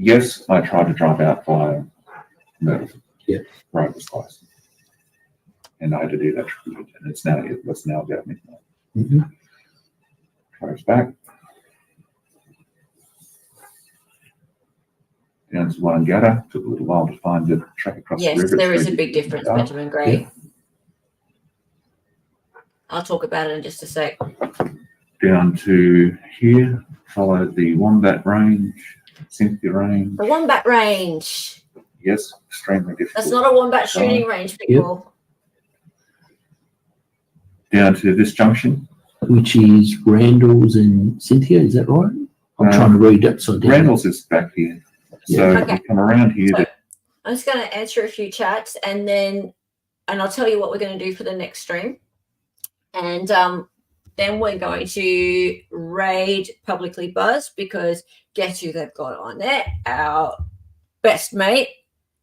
Yes, I tried to drive out via murder. Yeah. Right, was twice. And I had to do that, and it was now about midnight. Mm-hmm. Drives back. Down to Wangata, took a little while to find the track across the river. Yes, there is a It's big difference, dark. Benjamin Gray. I'll talk about it in just a sec. Down to here, followed the Wombat Range. Cynthia Range. The Wombat Range. Yes, extremely difficult. That's not a wombat shooting range, people. Down to this junction. Which is Randall's and Cynthia, is that right? I'm trying to read that sort of. Randall's is back here. So Okay. we come around here. So, I'm just going to answer a few chats and I'll tell you what we're going to do for the next stream. And then we're going to raid Publicly Buzz because guess who they've got on there? Our best mate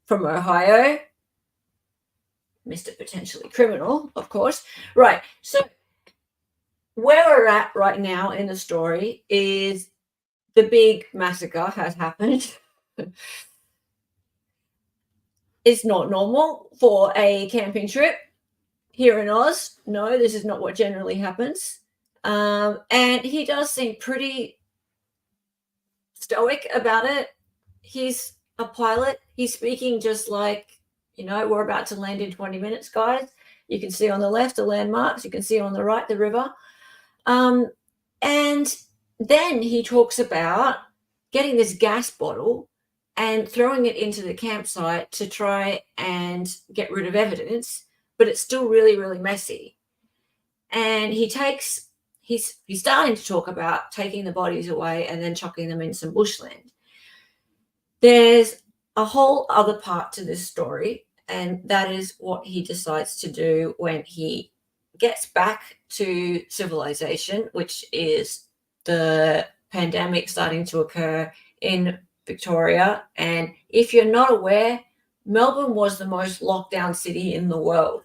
from Ohio, Mr. Potentially Criminal, of course. Right. So where we're at right now in the story is the big massacre has happened. It's not normal for a camping trip here in Oz. No, this is not what generally happens. And he does seem pretty stoic about it. He's a pilot. He's speaking just like, we're about to land in 20 minutes, guys. You can see on the left the landmarks. You can see on the right the river. And then he talks about getting this gas bottle and throwing it into the campsite to try and get rid of evidence, but it's still really, really messy. And he's starting to talk about taking the bodies away and then chucking them in some bushland. There's a whole other part to this story, and that is what he decides to do when he gets back to civilization, which is the pandemic starting to occur in Victoria. And if you're not aware, Melbourne was the most locked down city in the world.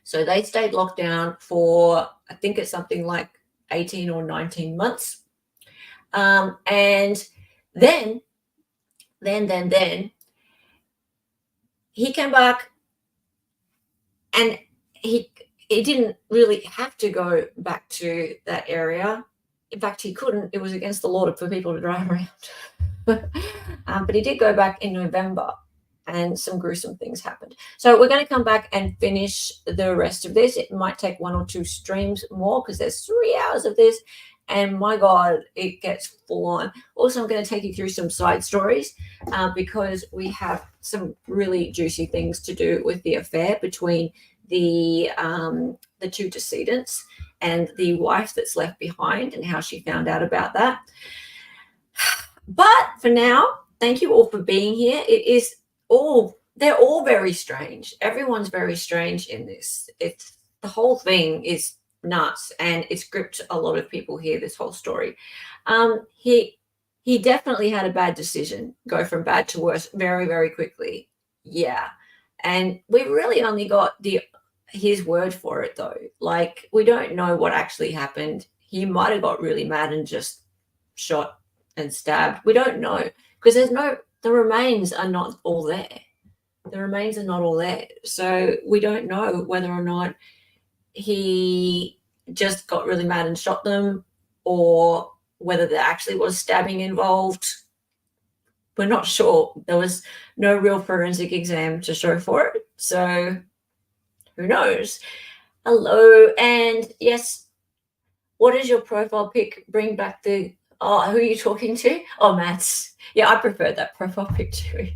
So they stayed locked down for, I think it's something like 18 or 19 months. And then he came back and he didn't really have to go back to that area. In fact, he couldn't. It was against the law for people to drive around. But he did go back in November and some gruesome things happened. So we're going to come back and finish the rest of this. It might take 1 or 2 streams more because there's 3 hours of this. And my God, it gets full on. Also, I'm going to take you through some side stories because we have some really juicy things to do with the affair between the 2 decedents and the wife that's left behind and how she found out about that. But for now, thank you all for being here. They're all very strange. Everyone's very strange in this. The whole thing is nuts, and it's gripped a lot of people here, this whole story. He definitely had a bad decision, go from bad to worse very, very quickly. Yeah. And we really only got his word for it though. Like, we don't know what actually happened. He might have got really mad and just shot and stabbed. We don't know because the remains are not all there. The remains are not all there. So we don't know whether or not he just got really mad and shot them or whether there actually was stabbing involved. We're not sure. There was no real forensic exam to show for it. So who knows? Hello. And yes, what is your profile pic? Bring back who are you talking to? Oh, Matt's. Yeah, I prefer that profile pic too.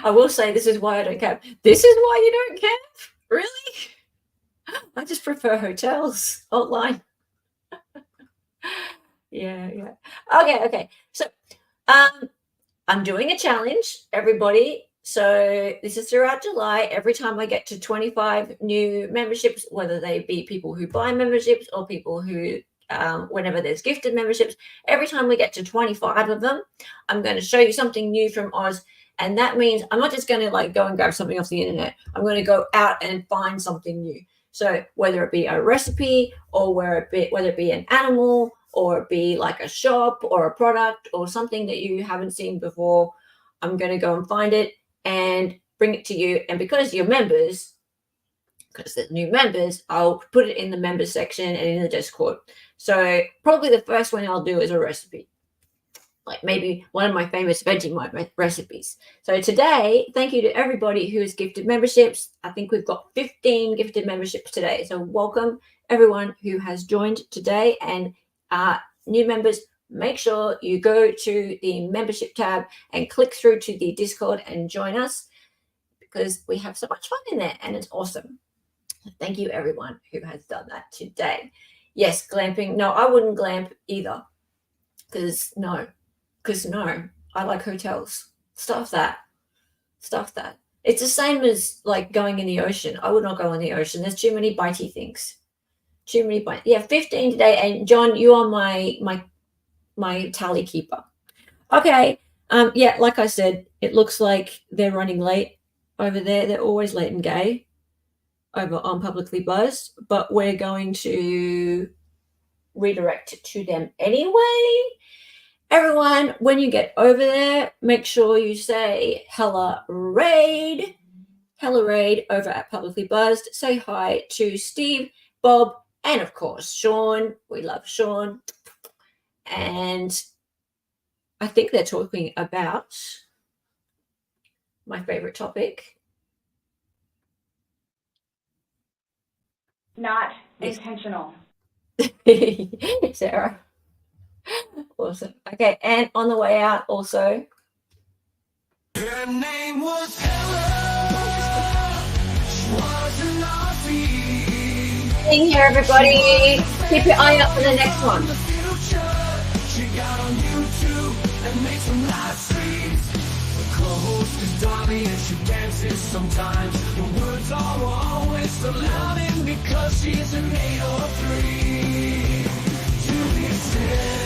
I will say this is why I don't camp. This is why you don't camp? Really? I just prefer hotels online. Yeah. Okay. So I'm doing a challenge, everybody. So this is throughout July. Every time I get to 25 new memberships, whether they be people who buy memberships or people who, whenever there's gifted memberships, every time we get to 25 of them, I'm going to show you something new from Oz. And that means I'm not just going to go and grab something off the internet. I'm going to go out and find something new. So whether it be a recipe or whether it be an animal or it be like a shop or a product or something that you haven't seen before, I'm going to go and find it and bring it to you. And because you're members, because they're new members, I'll put it in the members section and in the Discord. So probably the first one I'll do is a recipe, like maybe one of my famous Vegemite recipes. So today, thank you to everybody who has gifted memberships. I think we've got 15 gifted memberships today. So welcome everyone who has joined today, and new members, make sure you go to the membership tab and click through to the Discord and join us, because we have so much fun in there and it's awesome. Thank you everyone who has done that today. Yes, glamping. No, I wouldn't glamp either. Because no, I like hotels. Stuff that. It's the same as like going in the ocean. I would not go in the ocean. There's too many bitey things. Too many bite. Yeah, 15 today. And John, you are my tally keeper. Okay. Yeah, like I said, it looks like they're running late over there. They're always late and gay over on Publicly Buzzed, but we're going to redirect it to them anyway. Everyone, when you get over there, make sure you say Hella Raid over at Publicly Buzzed. Say hi to Steve, Bob, and of course, Sean. We love Sean. And I think they're talking about my favorite topic. Not Yes. intentional. Sarah. Awesome. Okay, and on the way out also. Her name was Helen. She was an Aussie. Being here, everybody. Keep your eye out for the next one. In the future, she got on YouTube and made some live streams. The co-host is Donnie and she dances sometimes. The words are always so loving because she's an 803. To the extent